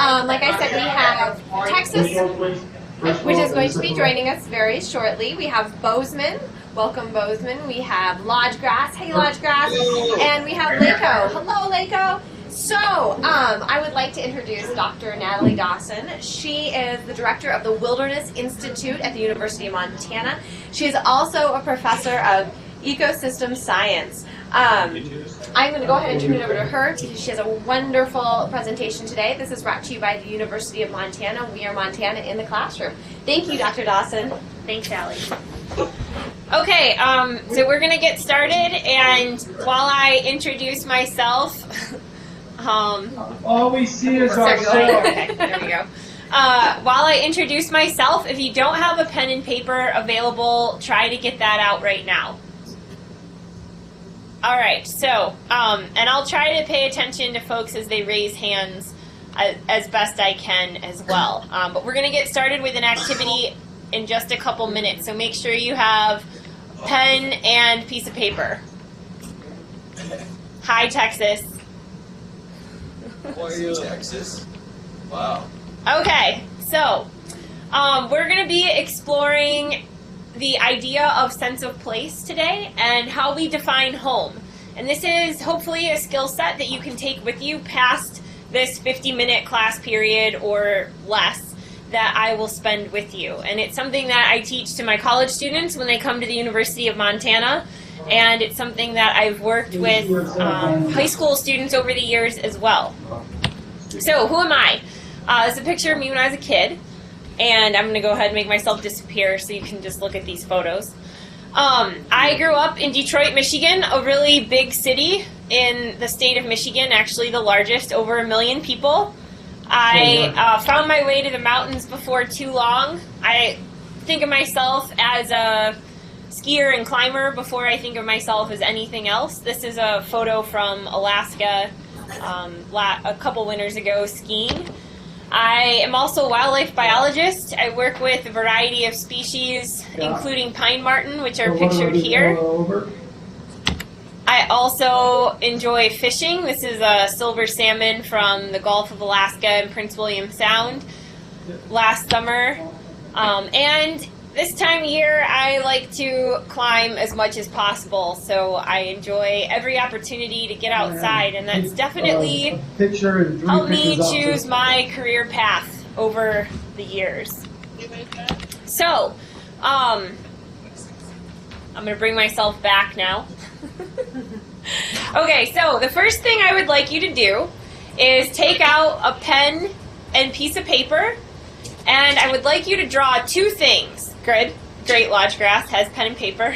Like I said, we have Texas, which is going to be joining us very shortly. We have Bozeman. Welcome, Bozeman. We have Lodgegrass. Hey, Lodgegrass. And we have Laco. Hello, Laco. So, I would like to introduce Dr. Natalie Dawson. She is the director of the Wilderness Institute at the University of Montana. She is also a professor of ecosystem science. I'm going to go ahead and turn it over to her. She has a wonderful presentation today. This is brought to you by the University of Montana. We are Montana in the classroom. Thank you, Dr. Dawson. Thanks, Allie. Okay, so we're going to get started, and while I introduce myself, all we see is our soul. Okay, there we go. While I introduce myself, if you don't have a pen and paper available, try to get that out right now. All right, so, and I'll try to pay attention to folks as they raise hands as best I can as well. But we're going to get started with an activity in just a couple minutes, so make sure you have pen and piece of paper. Hi, Texas. Texas? Wow. Okay, so we're going to be exploring the idea of sense of place today and how we define home. And this is hopefully a skill set that you can take with you past this 50-minute class period or less that I will spend with you. And it's something that I teach to my college students when they come to the University of Montana. And it's something that I've worked with high school students over the years as well. So who am I? It's a picture of me when I was a kid. And I'm going to go ahead and make myself disappear so you can just look at these photos. I grew up in Detroit, Michigan, a really big city in the state of Michigan, actually the largest, over 1 million people. I found my way to the mountains before too long. I think of myself as a skier and climber before I think of myself as anything else. This is a photo from Alaska a couple winters ago skiing. I am also a wildlife biologist. I work with a variety of species, including pine marten, which are pictured here. I also enjoy fishing. This is a silver salmon from the Gulf of Alaska and Prince William Sound last summer. And this time of year, I like to climb as much as possible, so I enjoy every opportunity to get outside, and that's definitely helped me choose my career path over the years. So, I'm going to bring myself back now. Okay, so the first thing I would like you to do is take out a pen and piece of paper, and I would like you to draw two things. Good. Great, Lodgegrass has pen and paper.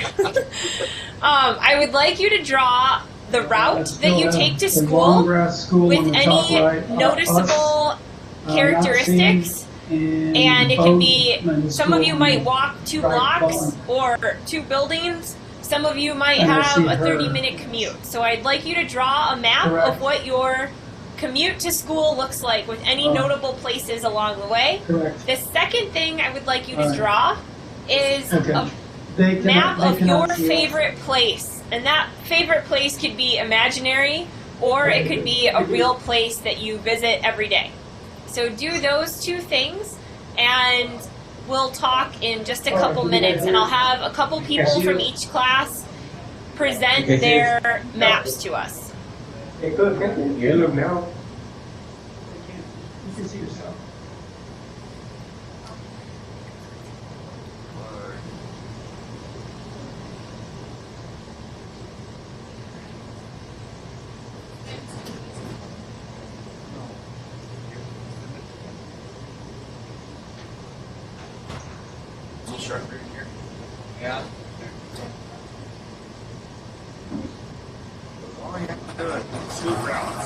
I would like you to draw the route that you take to school with any noticeable characteristics. And it can be, some of you might walk 2 blocks or 2 buildings. Some of you might have a 30-minute commute. So I'd like you to draw a map of what your commute to school looks like with any notable places along the way. The second thing I would like you to draw is a map of your favorite place. And that favorite place could be imaginary, or it could be a real place that you visit every day. So do those 2 things, and we'll talk in just a couple minutes. And I'll have a couple people from each class present their maps to us. Okay, good. You look now. You can see yourself. A little sharper in here. Yeah. All you have to do is scoop rounds.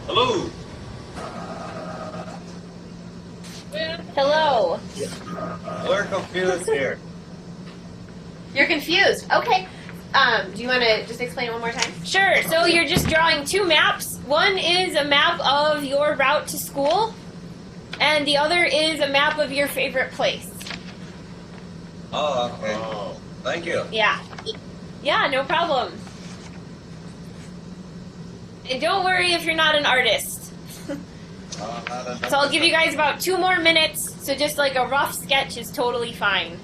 Hello. Hello. We're confused here. You're confused. Okay. Do you want to just explain it one more time? Sure. So you're just drawing 2 maps. One is a map of your route to school, and the other is a map of your favorite place. Oh, okay. Oh, thank you. Yeah. Yeah, no problem. And don't worry if you're not an artist. So I'll give you guys about 2 more minutes, so just like a rough sketch is totally fine.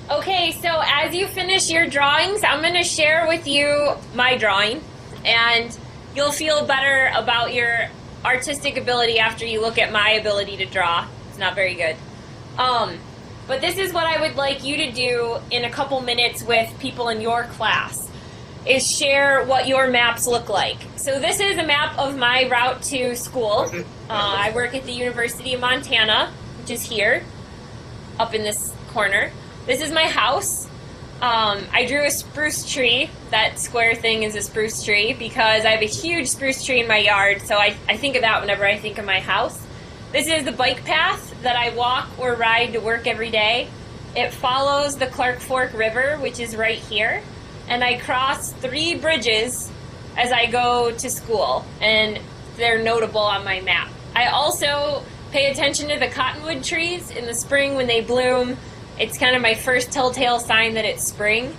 Okay, so as you finish your drawings, I'm going to share with you my drawing, and you'll feel better about your artistic ability after you look at my ability to draw. It's not very good. But this is what I would like you to do in a couple minutes with people in your class, is share what your maps look like. So this is a map of my route to school. I work at the University of Montana, which is here, up in this corner. This is my house. I drew a spruce tree. That square thing is a spruce tree because I have a huge spruce tree in my yard, so I think of that whenever I think of my house. This is the bike path that I walk or ride to work every day. It follows the Clark Fork River, which is right here, and I cross 3 bridges as I go to school, and they're notable on my map. I also pay attention to the cottonwood trees in the spring when they bloom. It's kind of my first telltale sign that it's spring.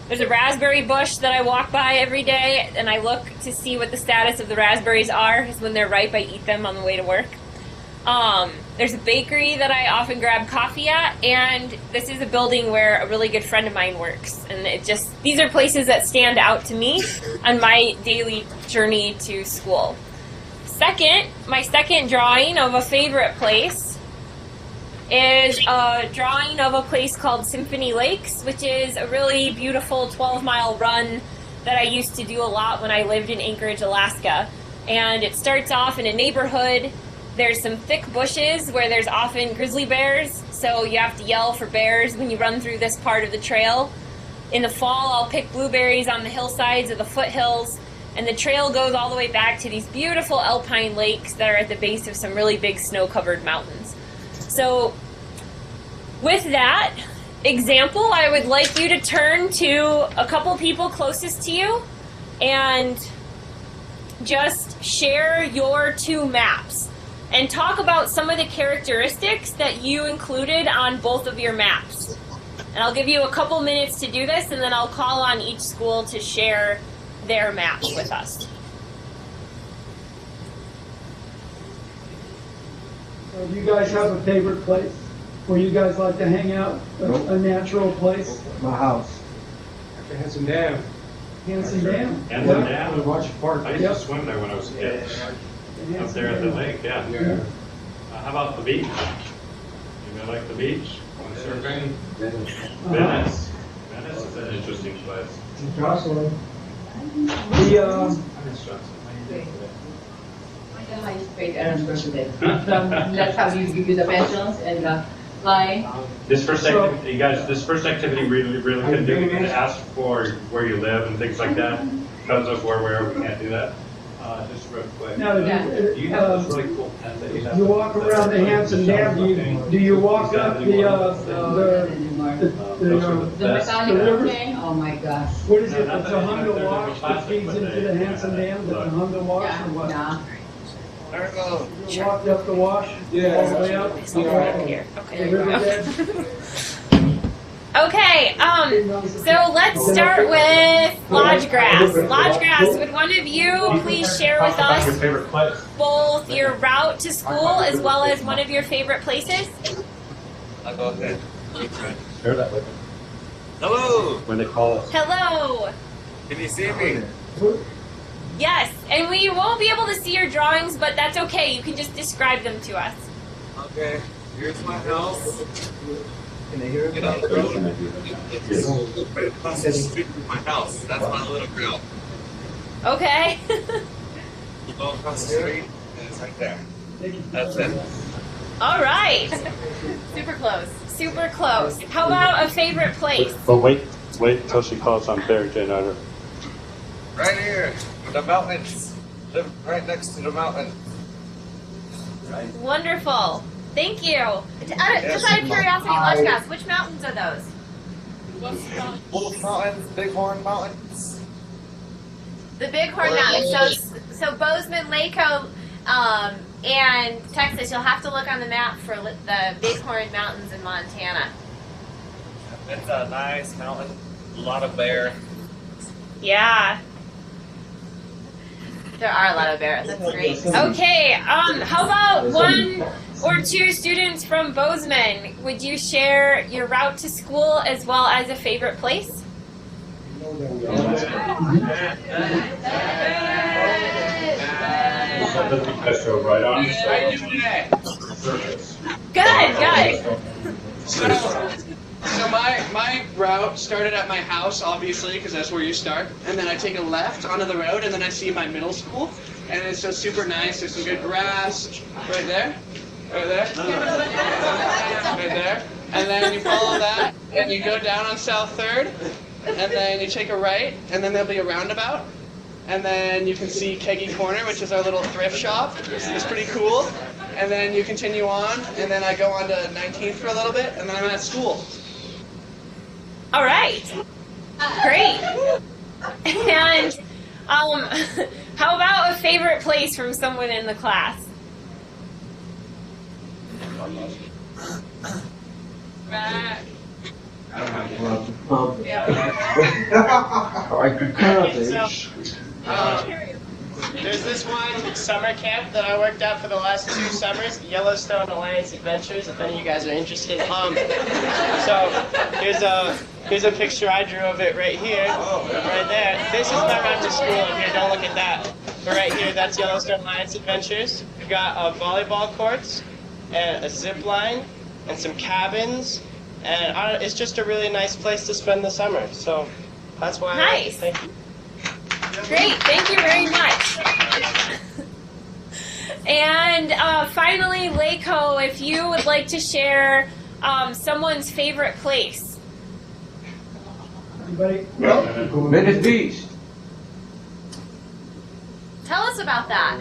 There's a raspberry bush that I walk by every day, and I look to see what the status of the raspberries are, because when they're ripe, I eat them on the way to work. There's a bakery that I often grab coffee at, and this is a building where a really good friend of mine works. And these are places that stand out to me on my daily journey to school. My second drawing of a favorite place is a drawing of a place called Symphony Lakes, which is a really beautiful 12-mile run that I used to do a lot when I lived in Anchorage, Alaska. And it starts off in a neighborhood. There's some thick bushes where there's often grizzly bears, so you have to yell for bears when you run through this part of the trail. In the fall, I'll pick blueberries on the hillsides of the foothills, and the trail goes all the way back to these beautiful alpine lakes that are at the base of some really big snow-covered mountains. So with that example, I would like you to turn to a couple people closest to you and just share your 2 maps and talk about some of the characteristics that you included on both of your maps. And I'll give you a couple minutes to do this, and then I'll call on each school to share their maps with us. Do you guys have a favorite place where you guys like to hang out? A natural place? My house. Handsome Dam. Handsome Dam? Handsome Dam. I watch a park. I used to swim there when I was a kid. Up there at the lake, yeah. How about the beach? You like the beach? Want surfing? Venice. Venice is an interesting place. Jocelyn. That's how you give you the pensions and fly. This first activity really can do. You can ask for where you live and things like that. Tells us where we can't do that. Just real quick. Now, You have this really cool tent that you have. you walk around the Hanson Dam. Do you walk up the mechanical thing? Oh my gosh. what is it? The Tahunga Wash that feeds into the Hanson Dam? The Tahunga Wash or what? Yeah. You walked up the wash? Yeah. All the way up? Here. The Okay. riverbed? Okay, so let's start with Lodge Grass. Lodge Grass, would one of you please share with Talk about your us favorite place. both your route to school as well as one of your favorite places? I'll go ahead. Share that with them Hello. when they call us. Hello. Can you see me? Yes, and we won't be able to see your drawings, but that's okay. You can just describe them to us. Okay. Here's my house. Can they hear it? Get out of the road. It's right across the street from my house. That's my little grill. Okay. You go across the street, and it's right there. That's it. All right. Super close. Super close. How about a favorite place? But wait till she calls on Barry J. Nutter. Right here, the mountains. Live right next to the mountain. Wonderful. Thank you. Just out of curiosity, Lodge Grass, which mountains are those? Wolf Mountains, Bighorn Mountains. The Bighorn Mountains. So Bozeman, Laco, and Texas, you'll have to look on the map for the Bighorn Mountains in Montana. It's a nice mountain, a lot of bear. Yeah. There are a lot of bears. That's great. Okay, how about one or two students from Bozeman? Would you share your route to school as well as a favorite place? Let's go right on. Good. So my route started at my house, obviously, because that's where you start. And then I take a left onto the road, and then I see my middle school. And it's just super nice. There's some good grass right there. Right there. Right there. And then you follow that, and you go down on South 3rd. And then you take a right, and then there'll be a roundabout. And then you can see Keggy Corner, which is our little thrift shop. It's pretty cool. And then you continue on, and then I go on to 19th for a little bit, and then I'm at school. All right. Great. And how about a favorite place from someone in the class? There's this one summer camp that I worked at for the last 2 summers, Yellowstone Alliance Adventures, if any of you guys are interested. So here's a picture I drew of it right here, right there. This is my route to school in here, don't look at that. But right here, that's Yellowstone Alliance Adventures. We've got volleyball courts, and a zip line, and some cabins, and it's just a really nice place to spend the summer. So that's why I like it. Thank you. Great, thank you very much. And finally, Laco, if you would like to share someone's favorite place. Anybody? Venice Beach. Tell us about that.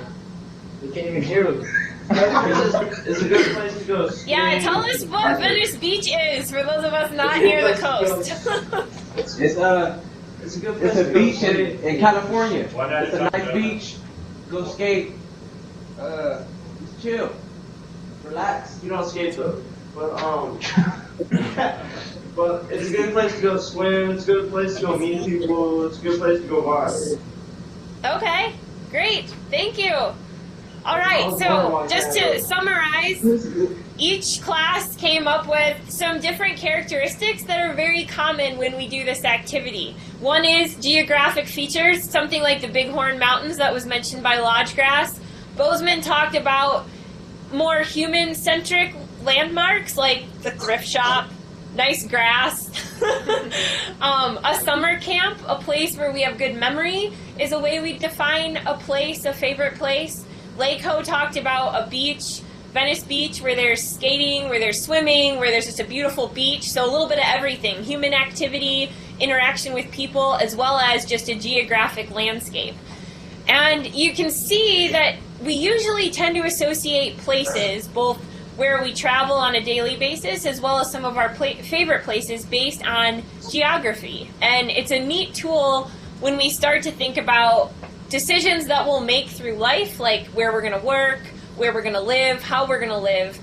You can't even hear them. It's a good place to go. Yeah, tell us what Venice Beach is for those of us not near the coast. It's a good place. It's a beach in California. It's a nice beach. Go skate. Just chill. Relax. You don't skate though. But but it's a good place to go swim. It's a good place to go meet people. It's a good place to go vibe. Okay, great, thank you. All right, so just to summarize, each class came up with some different characteristics that are very common when we do this activity. One is geographic features, something like the Bighorn Mountains that was mentioned by Lodgegrass. Bozeman talked about more human-centric landmarks like the thrift shop, nice grass. A summer camp, a place where we have good memory, is a way we define a place, a favorite place. Laco talked about a beach, Venice Beach, where there's skating, where there's swimming, where there's just a beautiful beach. So a little bit of everything, human activity, interaction with people, as well as just a geographic landscape. And you can see that we usually tend to associate places, both where we travel on a daily basis, as well as some of our favorite places based on geography. And it's a neat tool when we start to think about decisions that we'll make through life, like where we're going to work, where we're going to live, how we're going to live.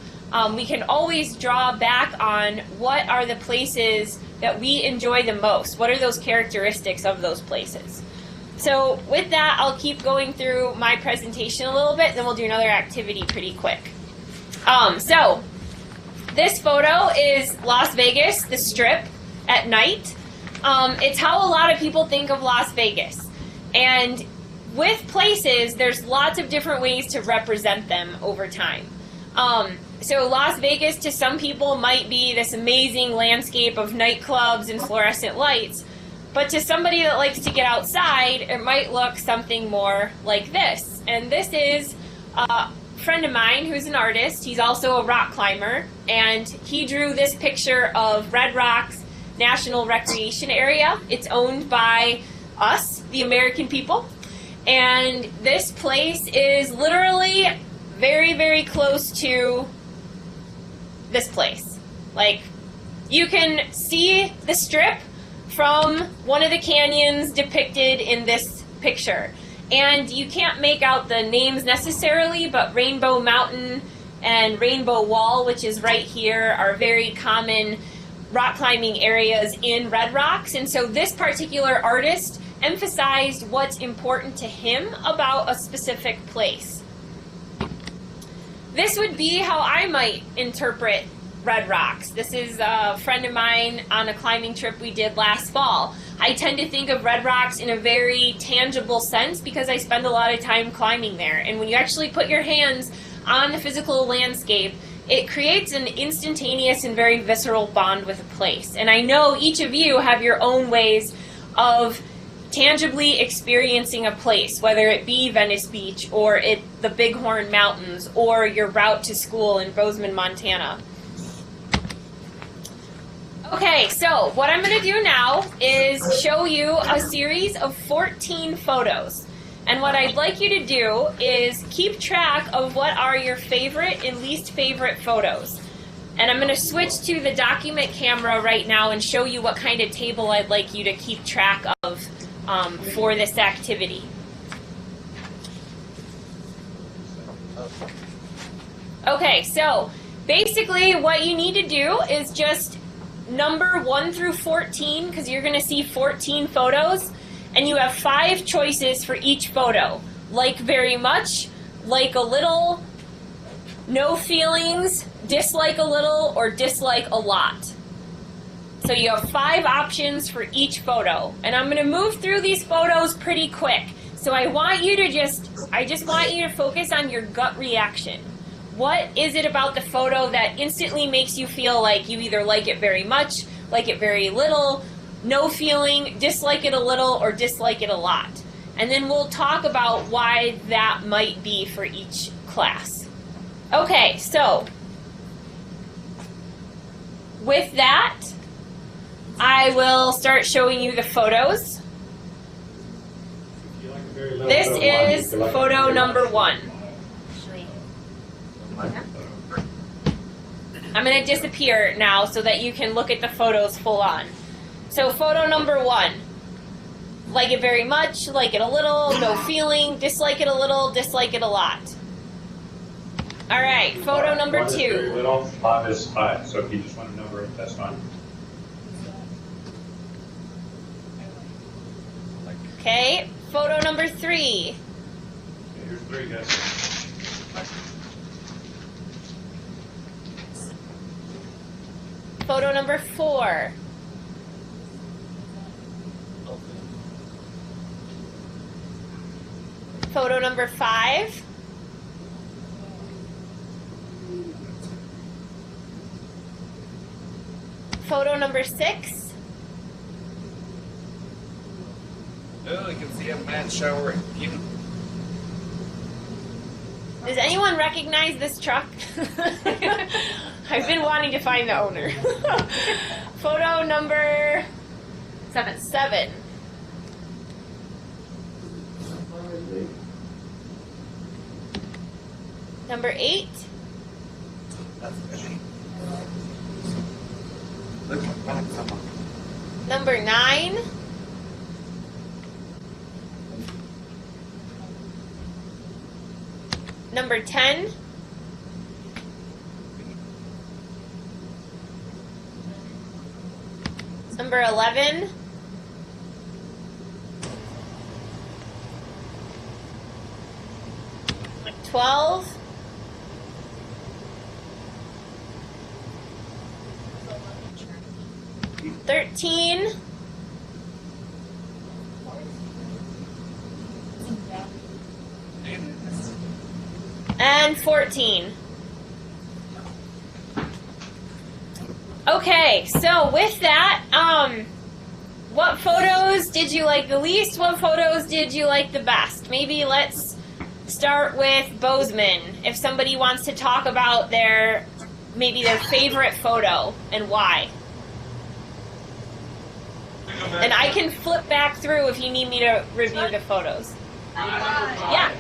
We can always draw back on what are the places that we enjoy the most. What are those characteristics of those places? So with that, I'll keep going through my presentation a little bit, then we'll do another activity pretty quick. So this photo is Las Vegas, the Strip, at night. It's how a lot of people think of Las Vegas. And with places, there's lots of different ways to represent them over time. So Las Vegas to some people might be this amazing landscape of nightclubs and fluorescent lights, but to somebody that likes to get outside, it might look something more like this. And this is a friend of mine who's an artist. He's also a rock climber, and he drew this picture of Red Rocks National Recreation Area. It's owned by us, the American people. And this place is literally very, very close to this place. Like, you can see the strip from one of the canyons depicted in this picture. And you can't make out the names necessarily, but Rainbow Mountain and Rainbow Wall, which is right here, are very common rock climbing areas in Red Rocks. And so this particular artist emphasized what's important to him about a specific place. This would be how I might interpret Red Rocks. This is a friend of mine on a climbing trip we did last fall. I tend to think of Red Rocks in a very tangible sense because I spend a lot of time climbing there. And when you actually put your hands on the physical landscape, it creates an instantaneous and very visceral bond with a place. And I know each of you have your own ways of tangibly experiencing a place, whether it be Venice Beach or the Bighorn Mountains or your route to school in Bozeman, Montana. Okay, so what I'm going to do now is show you a series of 14 photos. And what I'd like you to do is keep track of what are your favorite and least favorite photos. And I'm going to switch to the document camera right now and show you what kind of table I'd like you to keep track of for this activity. Okay, so basically what you need to do is just number 1 through 14, because you're going to see 14 photos, and you have 5 choices for each photo. Like very much, like a little, no feelings, dislike a little, or dislike a lot. So you have 5 options for each photo. And I'm going to move through these photos pretty quick. So I want you to I just want you to focus on your gut reaction. What is it about the photo that instantly makes you feel like you either like it very much, like it very little, no feeling, dislike it a little, or dislike it a lot? And then we'll talk about why that might be for each class. Okay, so with that, I will start showing you the photos. This is photo number 1. I'm going to disappear now so that you can look at the photos full on. So photo number 1. Like it very much, like it a little, no feeling, dislike it a little, dislike it a lot. All right, photo number 2. 1 is very little, 5 is 5. So if you just want to number it, that's fine. Okay, photo number 3. Okay, here's 3, guys. Photo number 4. Photo number 5. Photo number 6. Oh, you can see a man showering. Does anyone recognize this truck? I've been wanting to find the owner. Photo number 7. Number 8. Number 9. Number 10. Number 11. Number 12. $13. And 14. Okay, so with that, what photos did you like the least? What photos did you like the best? Maybe let's start with Bozeman. If somebody wants to talk about maybe their favorite photo and why. And I can flip back through if you need me to review the photos. Yeah.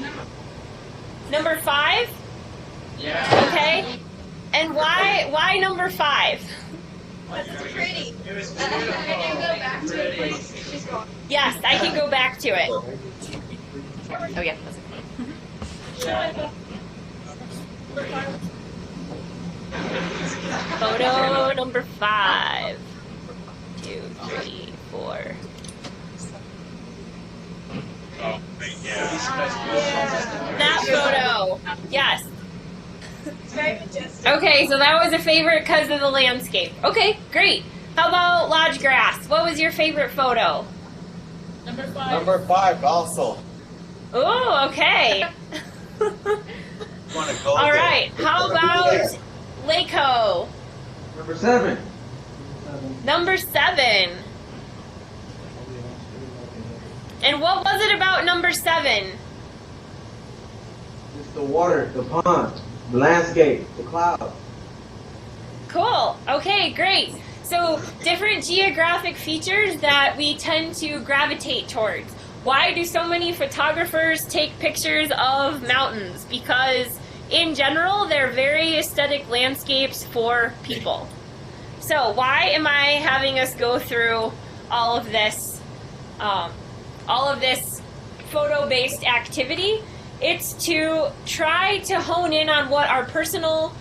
Number 5? Yeah. Okay. And why Why number 5? It's pretty. It was Can you go back to it, please? She's gone. Yes, I can go back to it. Oh yeah. Photo number 5. 2, 3, 4. That photo. Yes. Okay, so that was a favorite because of the landscape. Okay, great. How about lodge grass? What was your favorite photo? Number 5. Number 5 also. Oh, okay. All right. How about Lakeho? Number 7. Number 7. And what was it about number 7? It's the water, the pond, the landscape, the clouds. Cool. Okay, great. So different geographic features that we tend to gravitate towards. Why do so many photographers take pictures of mountains? Because in general, they're very aesthetic landscapes for people. So why am I having us go through all of this photo-based activity? It's to try to hone in on what our personal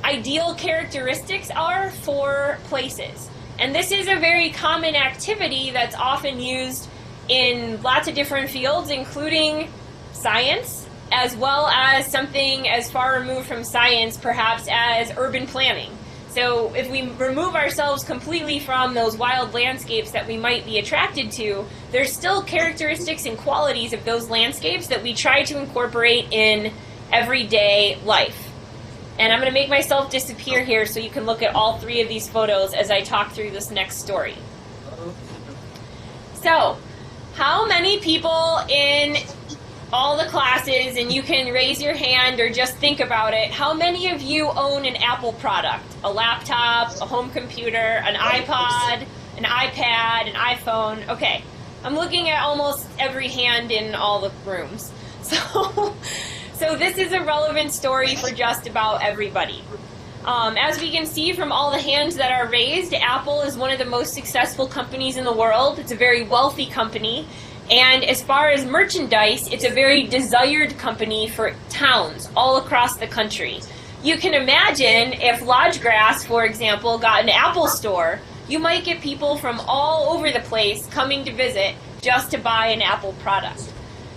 ideal characteristics are for places. And this is a very common activity that's often used in lots of different fields, including science, as well as something as far removed from science, perhaps, as urban planning. So if we remove ourselves completely from those wild landscapes that we might be attracted to, there's still characteristics and qualities of those landscapes that we try to incorporate in everyday life. And I'm going to make myself disappear here so you can look at all 3 of these photos as I talk through this next story. So, how many people in all the classes, and you can raise your hand or just think about it, how many of you own an Apple product? A laptop, a home computer, an iPod, an iPad, an iPhone? Okay, I'm looking at almost every hand in all the rooms. So this is a relevant story for just about everybody. As we can see from all the hands that are raised, Apple is one of the most successful companies in the world. It's a very wealthy company. And as far as merchandise, it's a very desired company for towns all across the country. You can imagine if Lodgegrass, for example, got an Apple store, you might get people from all over the place coming to visit just to buy an Apple product.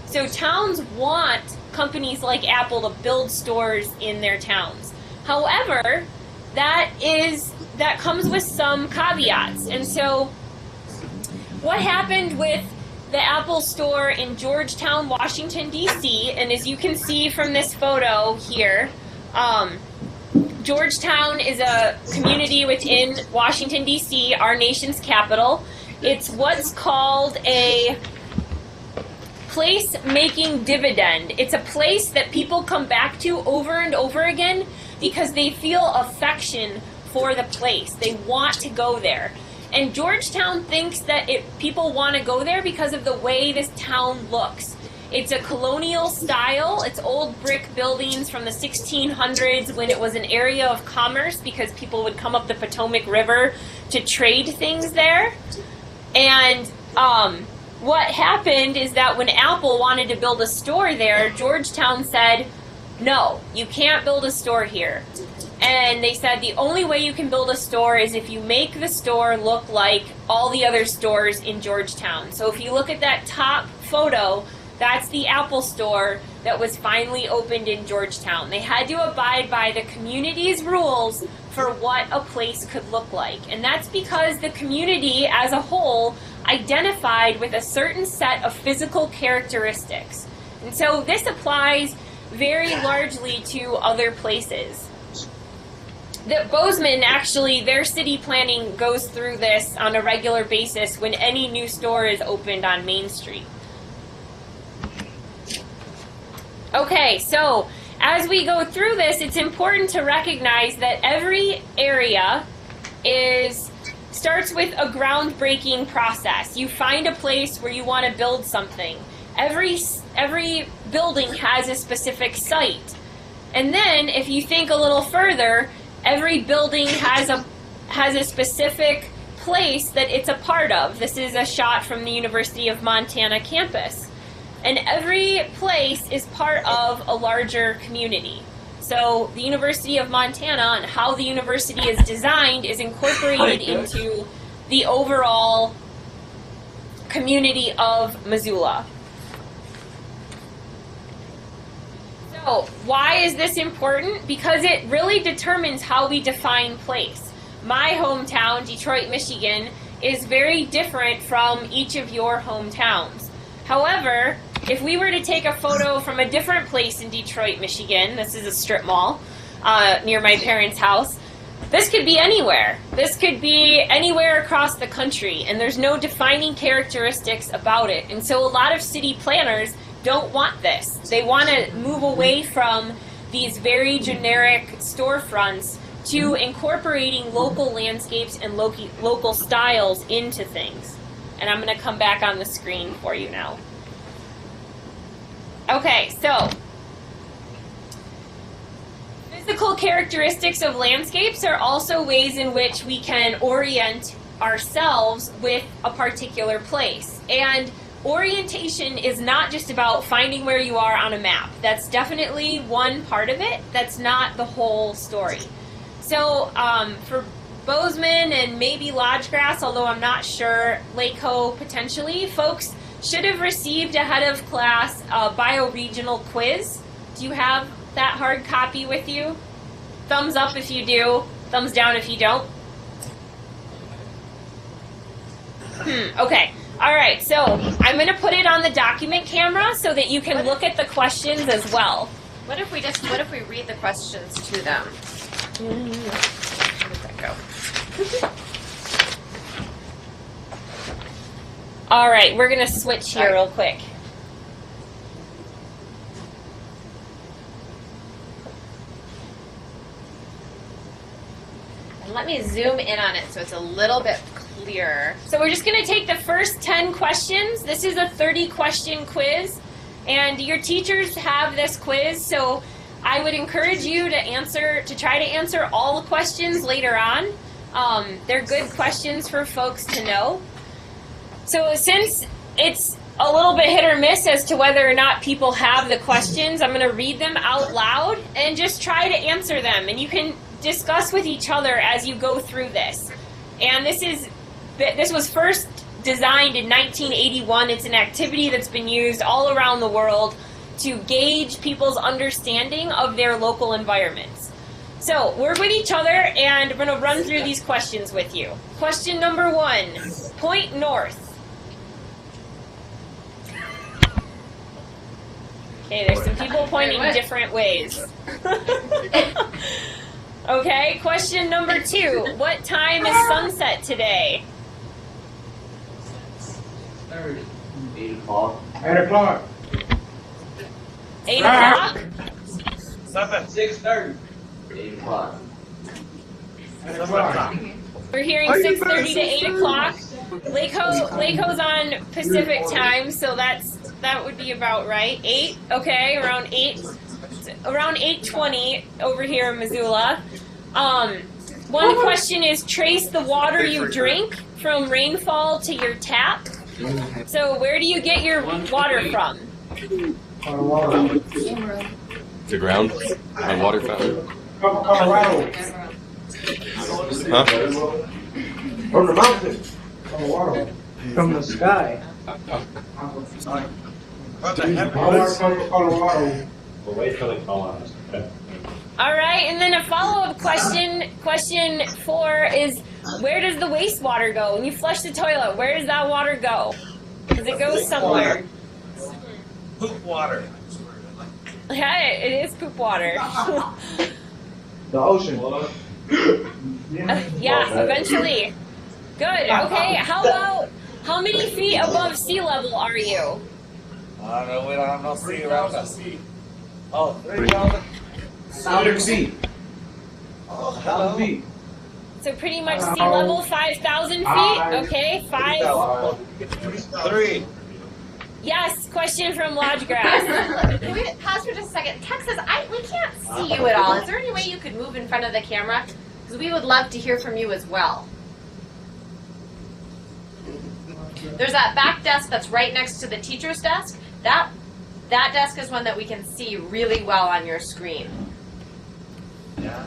So towns want companies like Apple to build stores in their towns. However, that comes with some caveats. And so what happened with the Apple store in Georgetown, Washington, D.C., and as you can see from this photo here, Georgetown is a community within Washington, D.C., our nation's capital. It's what's called a place-making dividend. It's a place that people come back to over and over again because they feel affection for the place. They want to go there. And Georgetown thinks that people want to go there because of the way this town looks. It's a colonial style. It's old brick buildings from the 1600s when it was an area of commerce because people would come up the Potomac River to trade things there. And what happened is that when Apple wanted to build a store there, Georgetown said, no, you can't build a store here. And they said the only way you can build a store is if you make the store look like all the other stores in Georgetown. So if you look at that top photo, that's the Apple store that was finally opened in Georgetown. They had to abide by the community's rules for what a place could look like. And that's because the community as a whole identified with a certain set of physical characteristics. And so this applies very largely to other places. That Bozeman, actually, their city planning goes through this on a regular basis when any new store is opened on Main Street. Okay, so as we go through this, it's important to recognize that every area starts with a groundbreaking process. You find a place where you want to build something. Every building has a specific site. And then, if you think a little further, every building has a specific place that it's a part of. This is a shot from the University of Montana campus. And every place is part of a larger community. So the University of Montana and how the university is designed is incorporated into the overall community of Missoula. So why is this important? Because it really determines how we define place. My hometown, Detroit, Michigan, is very different from each of your hometowns. However, if we were to take a photo from a different place in Detroit, Michigan, this is a strip mall near my parents' house, this could be anywhere. This could be anywhere across the country, and there's no defining characteristics about it. And so a lot of city planners don't want this. They want to move away from these very generic storefronts to incorporating local landscapes and local styles into things. And I'm going to come back on the screen for you now. Okay, so physical characteristics of landscapes are also ways in which we can orient ourselves with a particular place. And orientation is not just about finding where you are on a map. That's definitely one part of it. That's not the whole story. So for Bozeman and maybe Lodgegrass, although I'm not sure, Lakeho potentially, folks should have received ahead of class a bioregional quiz. Do you have that hard copy with you? Thumbs up if you do, thumbs down if you don't. Okay. All right, so I'm going to put it on the document camera so that you can look at the questions as well. What if we read the questions to them? Where did that go? All right, we're going to switch here real quick. And let me zoom in on it so it's a little bit clearer. So we're just going to take the first 10 questions. This is a 30-question quiz, and your teachers have this quiz, so I would encourage you to try to answer all the questions later on. They're good questions for folks to know. So since it's a little bit hit or miss as to whether or not people have the questions, I'm going to read them out loud and just try to answer them. And you can discuss with each other as you go through this. And this was first designed in 1981. It's an activity that's been used all around the world to gauge people's understanding of their local environments. So work with each other, and we're going to run through these questions with you. Question number 1, point north. Okay, there's some people pointing different ways. Okay, question number 2. What time is sunset today? 8 o'clock. 8 o'clock. 8 o'clock? 6:30. 8 o'clock. 8 o'clock. We're hearing 6:30 to 8 o'clock. Lakeho's on Pacific time, so that would be about right. 8, okay, around 8. Around 8:20 over here in Missoula. One question is, trace the water you drink from rainfall to your tap. So where do you get your water from? The ground? A water fountain? Colorado. Huh? From the mountain. Colorado. From the sky. Colorado. We'll wait till they call on us. Okay. All right, and then a follow-up question. Question 4 is, where does the wastewater go? When you flush the toilet, where does that water go? Does it go somewhere? Poop water. Yeah, it is poop water. The ocean. Yeah, eventually. Good, okay. How many feet above sea level are you? I don't know, we don't have no sea around us. Oh, 3,000. 1,000 feet. 1,000 feet. So pretty much sea level, 5,000 feet. Okay, 5. 3. Yes, question from Lodge Grass. Can we pause for just a second? Texas, we can't see you at all. Is there any way you could move in front of the camera? Because we would love to hear from you as well. There's that back desk that's right next to the teacher's desk. That desk is one that we can see really well on your screen. Yeah.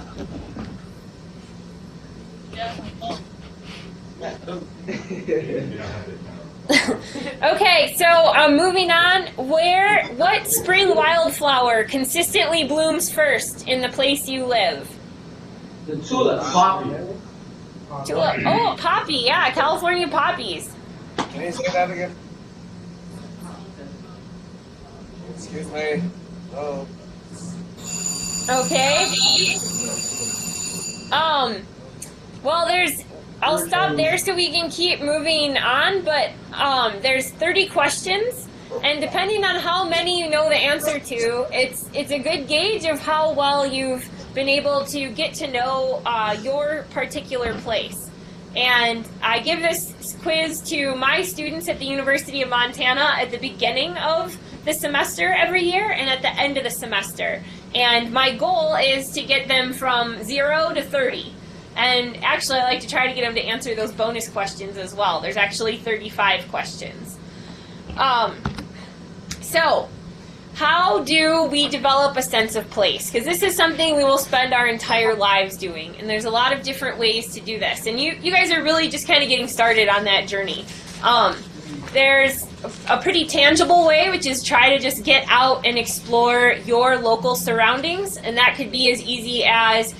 Okay, so moving on. What spring wildflower consistently blooms first in the place you live? The tulip, poppy. Tulip. Oh, poppy. Yeah, California poppies. Can you say that again? Excuse me. Oh. Okay. Well, I'll stop there so we can keep moving on, but there's 30 questions, and depending on how many you know the answer to, it's a good gauge of how well you've been able to get to know your particular place. And I give this quiz to my students at the University of Montana at the beginning of the semester every year and at the end of the semester. And my goal is to get them from 0 to 30. And actually, I like to try to get them to answer those bonus questions as well. There's actually 35 questions. So, how do we develop a sense of place? Because this is something we will spend our entire lives doing. And there's a lot of different ways to do this. And you guys are really just kind of getting started on that journey. There's a pretty tangible way, which is try to just get out and explore your local surroundings. And that could be as easy as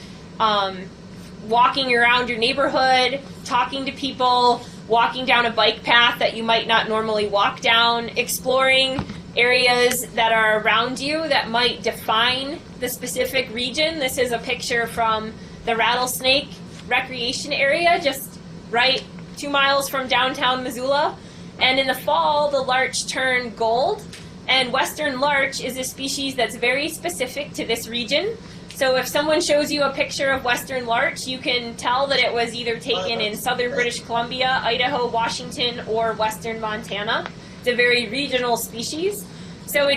walking around your neighborhood, talking to people, walking down a bike path that you might not normally walk down, exploring areas that are around you that might define the specific region. This is a picture from the Rattlesnake Recreation Area, just right 2 miles from downtown Missoula. And in the fall, the larch turn gold. And western larch is a species that's very specific to this region. So if someone shows you a picture of western larch, you can tell that it was either taken in southern British Columbia, Idaho, Washington, or western Montana. It's a very regional species. So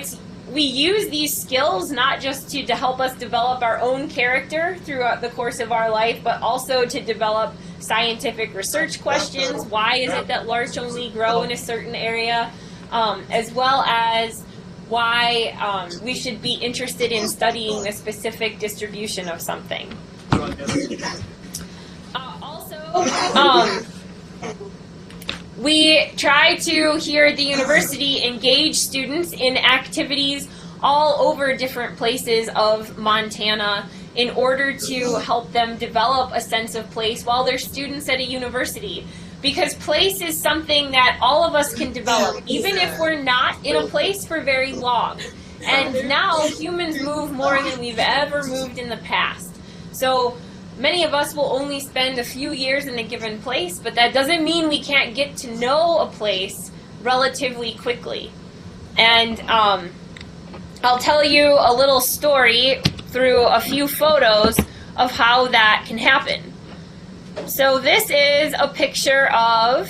we use these skills not just to help us develop our own character throughout the course of our life, but also to develop scientific research questions. Why is it that larch only grow in a certain area? As well as why we should be interested in studying the specific distribution of something. We try to, here at the university, engage students in activities all over different places of Montana in order to help them develop a sense of place while they're students at a university. Because place is something that all of us can develop, even if we're not in a place for very long. And now humans move more than we've ever moved in the past. So many of us will only spend a few years in a given place, but that doesn't mean we can't get to know a place relatively quickly. And I'll tell you a little story through a few photos of how that can happen. So this is a picture of,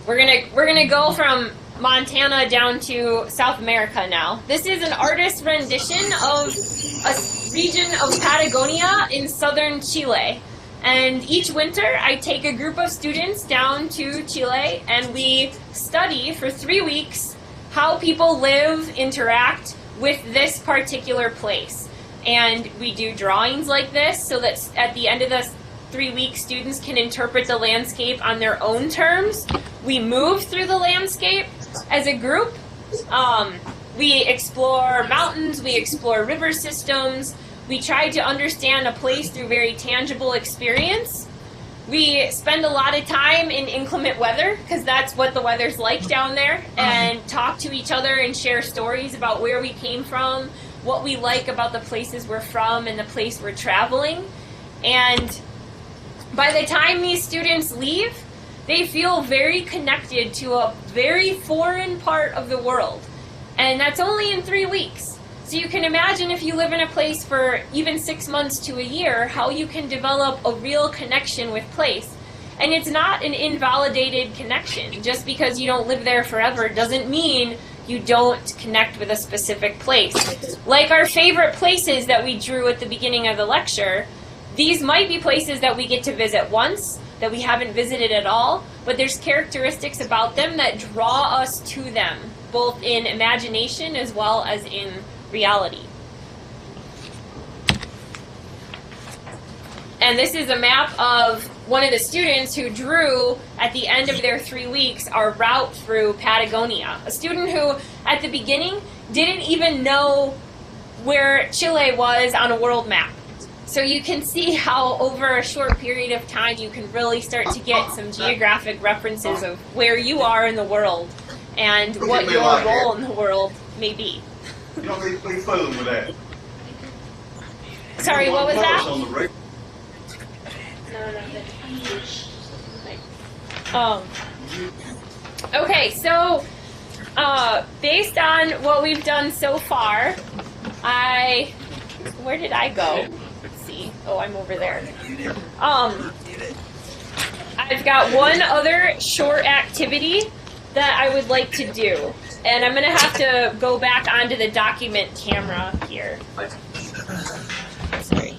we're gonna go from Montana down to South America now. This is an artist's rendition of a region of Patagonia in southern Chile. And each winter I take a group of students down to Chile and we study for 3 weeks how people live, interact with this particular place. And we do drawings like this so that at the end of the 3 weeks, students can interpret the landscape on their own terms. We move through the landscape as a group. We explore mountains, we explore river systems. We try to understand a place through very tangible experience. We spend a lot of time in inclement weather because that's what the weather's like down there, and talk to each other and share stories about where we came from, what we like about the places we're from and the place we're traveling. And by the time these students leave, they feel very connected to a very foreign part of the world. And that's only in 3 weeks. So you can imagine if you live in a place for even 6 months to a year, how you can develop a real connection with place. And it's not an invalidated connection. Just because you don't live there forever doesn't mean you don't connect with a specific place. Like our favorite places that we drew at the beginning of the lecture, these might be places that we get to visit once, that we haven't visited at all, but there's characteristics about them that draw us to them, both in imagination as well as in reality. And this is a map of one of the students who drew, at the end of their 3 weeks, our route through Patagonia. A student who, at the beginning, didn't even know where Chile was on a world map. So you can see how, over a short period of time, you can really start to get some geographic references of where you are in the world and what your role in the world may be. Sorry, what was that? Okay, so based on what we've done so far, where did I go? Let's see. Oh, I'm over there. I've got one other short activity that I would like to do, and I'm gonna have to go back onto the document camera here. Sorry.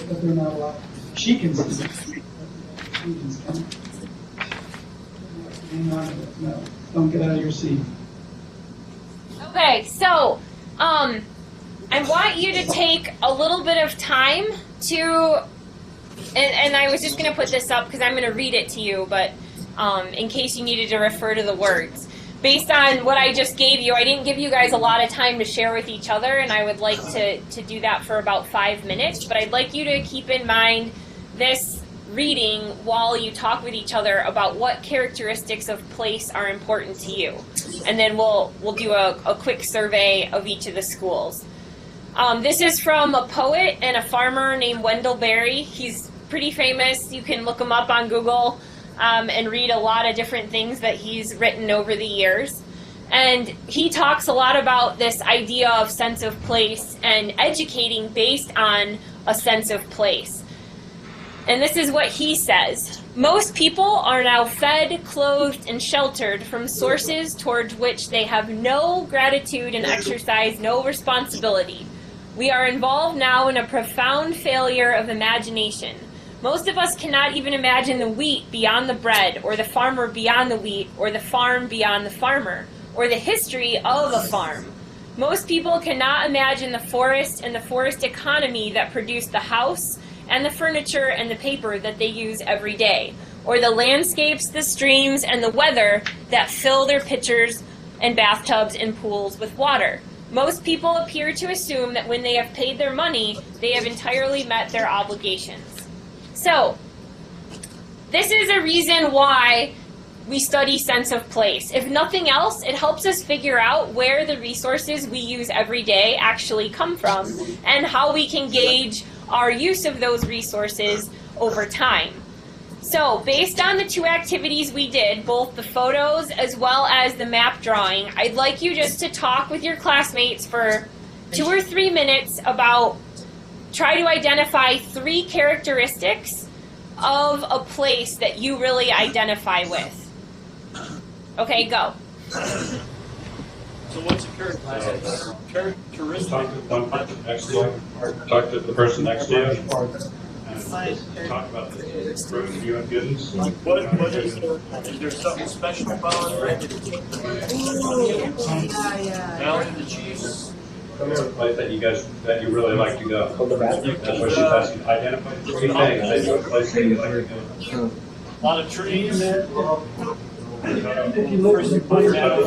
But they're not allowed. She can see it. She can come. Hang on to it. No, don't get out of your seat. Okay, so I want you to take a little bit of time to, and I was just going to put this up because I'm going to read it to you, but in case you needed to refer to the words. Based on what I just gave you, I didn't give you guys a lot of time to share with each other, and I would like to do that for about 5 minutes, but I'd like you to keep in mind this reading while you talk with each other about what characteristics of place are important to you. And then we'll do a quick survey of each of the schools. This is from a poet and a farmer named Wendell Berry. He's pretty famous. You can look him up on Google. And read a lot of different things that he's written over the years. And he talks a lot about this idea of sense of place and educating based on a sense of place. And this is what he says. Most people are now fed, clothed, and sheltered from sources towards which they have no gratitude and exercise no responsibility. We are involved now in a profound failure of imagination. Most of us cannot even imagine the wheat beyond the bread, or the farmer beyond the wheat, or the farm beyond the farmer, or the history of a farm. Most people cannot imagine the forest and the forest economy that produce the house and the furniture and the paper that they use every day, or the landscapes, the streams, and the weather that fill their pitchers and bathtubs and pools with water. Most people appear to assume that when they have paid their money, they have entirely met their obligations. So, this is a reason why we study sense of place. If nothing else, it helps us figure out where the resources we use every day actually come from and how we can gauge our use of those resources over time. So, based on the 2 activities we did, both the photos as well as the map drawing, I'd like you just to talk with your classmates for 2 or 3 minutes about, try to identify 3 characteristics of a place that you really identify with. Okay, go. So what's a characteristic? Talk to the person next to you. And talk about this room you have given us. What is there something special about it? Mountain the cheese. A place that you really like to go. That's what she's asking. Identify 3 things that you place that you like to go. A lot of trees. If you look at the place around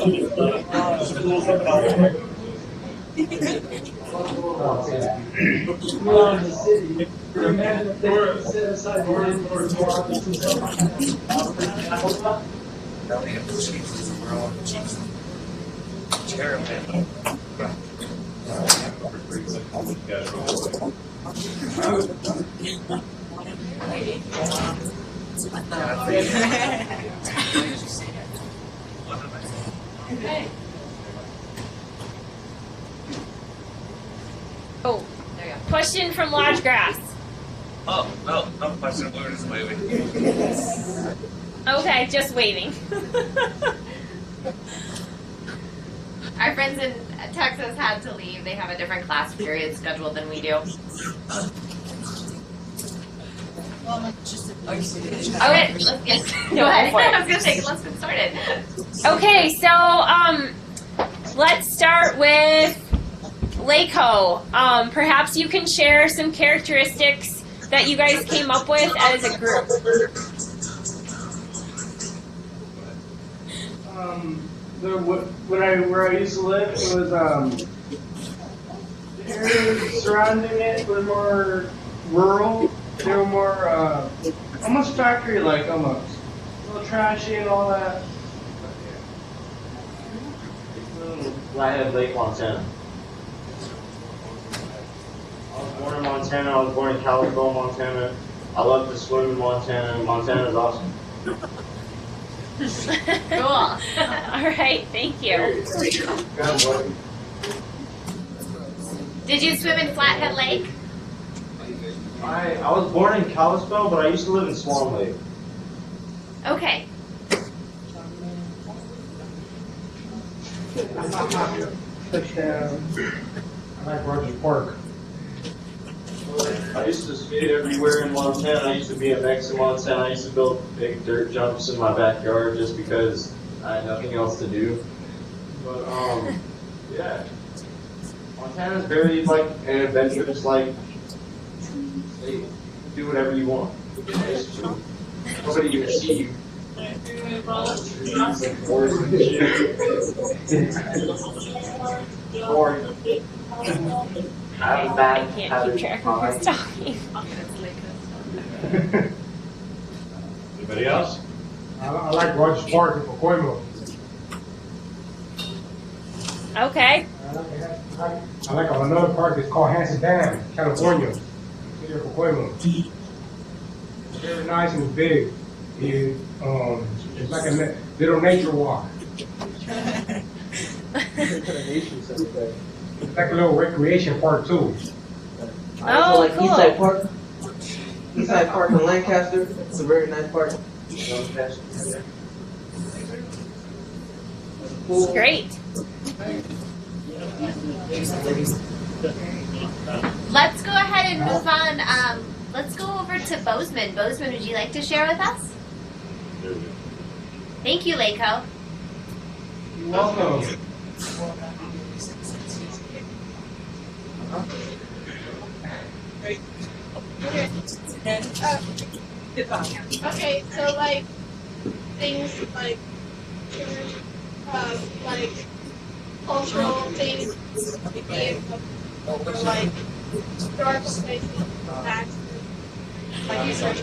the city, imagine if they were set aside land for Oh, there you go. Question from Lodge Grass. Oh, no question. We're just waving. Okay, just waiting. Our friends in Texas had to leave. They have a different class period schedule than we do. Okay, yes, go ahead. I was gonna say, let's get started. Okay, so let's start with Laco. Perhaps you can share some characteristics that you guys came up with as a group. Where I used to live, it was the areas surrounding it were more rural. They were more almost factory-like, almost a little trashy and all that. Flathead Lake, Montana. I was born in Montana. I was born in Kalispell, Montana. I love to swim in Montana. Montana is awesome. Cool. All right, thank you. Did you swim in Flathead Lake? I was born in Kalispell, but I used to live in Swan Lake. Okay. Touchdown. I like Rogers Park. I used to skate everywhere in Montana. I used to be a Mex in Montana. I used to build big dirt jumps in my backyard just because I had nothing else to do. But yeah, Montana's very like an adventurous, like they do whatever you want. Nobody can see you. Or have a bad I can't keep track of who's talking. Anybody else? I like Rogers Park in Pacoima. Okay. I like another park that's called Hanson Dam, California. City of Pacoima. It's very nice and big. It's like a little nature walk. It's like a little recreation park too. I also like cool. Eastside Park. Eastside Park in Lancaster. It's a very nice park. Great. Let's go ahead and move on. Let's go over to Bozeman. Bozeman, would you like to share with us? Thank you, Laco. You're welcome. Okay, so like things like cultural things, like historical places, facts, like you said.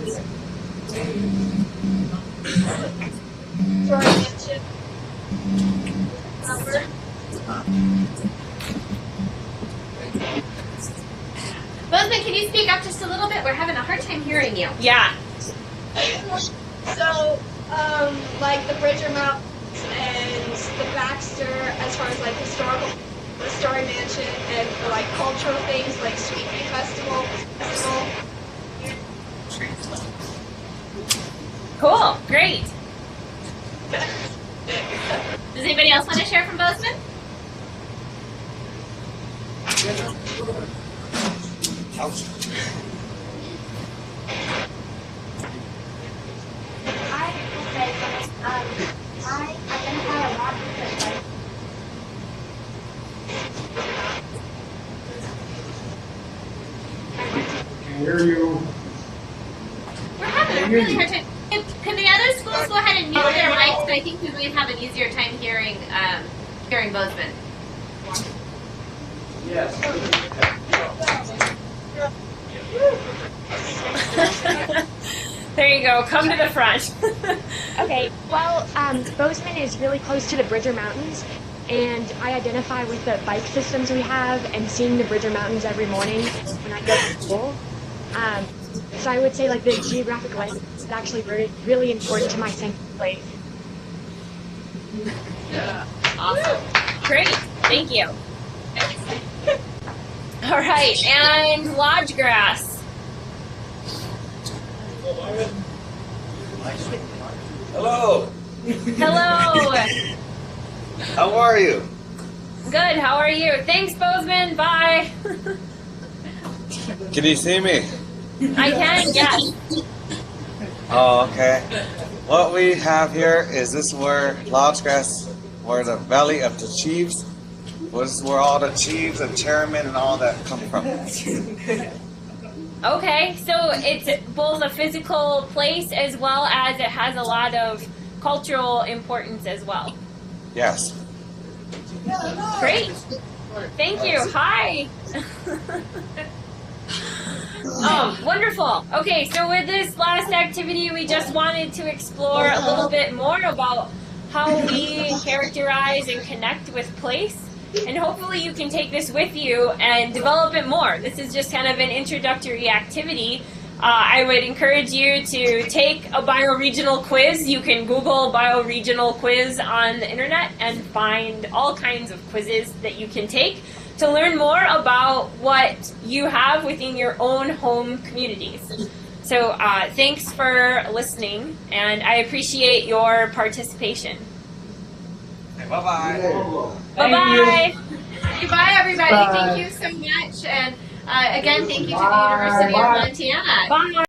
Story mentioned. Bozeman, can you speak up just a little bit? We're having a hard time hearing you. Yeah. So, like the Bridger Mountains and the Baxter, as far as like the Story Mansion, and for like cultural things like Sweet Pea Festival. Cool. Great. Does anybody else want to share from Bozeman? I identify a lot with it. Can hear you. We're having a really hard time. Can the other schools go ahead and mute their mics? I think we might have an easier time hearing Bozeman. Yes. There you go. Come to the front. Okay, well, Bozeman is really close to the Bridger Mountains, and I identify with the bike systems we have and seeing the Bridger Mountains every morning when I go to school. So I would say like the geographic lens is actually really, really important to my sense of place. Awesome. Great. Thank you. All right, and lodge grass. Hello. Hello. How are you? Good. How are you? Thanks, Bozeman. Bye. Can you see me? I can. Yes. Oh, okay. What we have here is this where lodge grass, where the valley of the chiefs, was where all the chiefs and chairmen and all that come from. Okay, so it's both a physical place as well as it has a lot of cultural importance as well. Yes. Great. Thank you. Hi. Wonderful. Okay, so with this last activity, we just wanted to explore a little bit more about how we characterize and connect with place. And hopefully you can take this with you and develop it more. This is just kind of an introductory activity. I would encourage you to take a bioregional quiz. You can Google bioregional quiz on the internet and find all kinds of quizzes that you can take to learn more about what you have within your own home communities. So thanks for listening, and I appreciate your participation. Bye-bye. Bye-bye. Goodbye, everybody. Bye. Thank you so much. And again, thank you to the University of Montana. Bye.